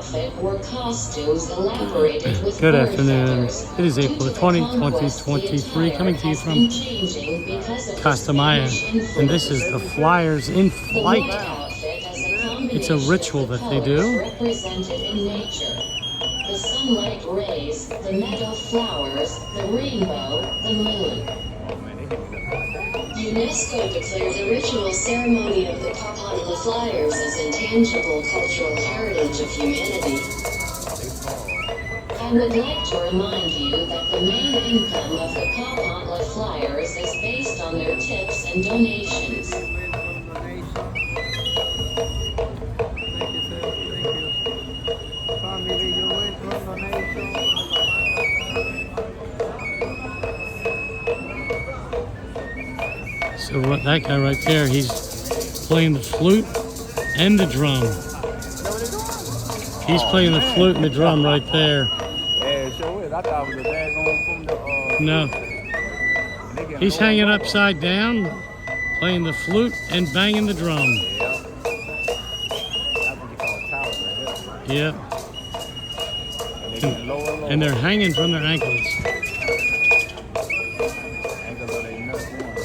outfit were costumes elaborated with Good bird afternoon. feathers. It is Due April to the 20, conquest, the 2023, attire coming to you has from been changing because of the Costa Maya. Spanish And this is influence. the Flyers in The flight. white outfit as a It's a combination ritual of the that they colors do. represented in nature. The sunlight rays, the meadow flowers, the rainbow, the moon. UNESCO declared the ritual ceremony of the PAPANTLA Flyers as intangible cultural heritage of humanity. I would like to remind you that the main income of the PAPANTLA Flyers is based on their tips and donations. So that guy right there, he's playing the flute and the drum. He's playing the flute and the drum right there. Yeah, sure is. I thought it was a daggone from the No. He's hanging upside down, playing the flute and banging the drum. Yeah. That's what you call towers right here. Yep. And they get lower and lower. And they're hanging from their ankles. Ankles of their nuts one.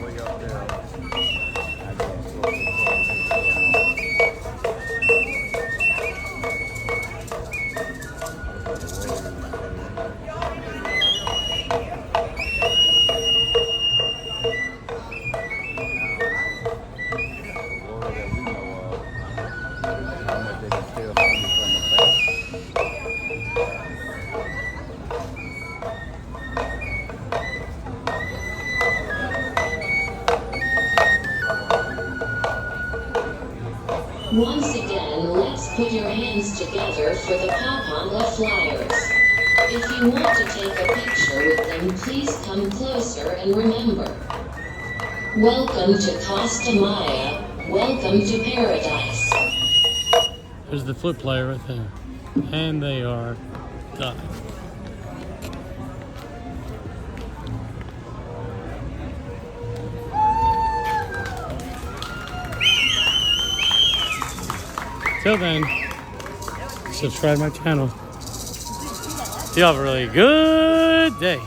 Way up there. I guess Once again, let's put your hands together for the PAPANTLA Flyers. If you want to take a picture with them, please come closer and remember. Welcome to Costa Maya. Welcome to paradise. There's the flute player right there. And they are done. Till then, subscribe to my channel. You have a really good day.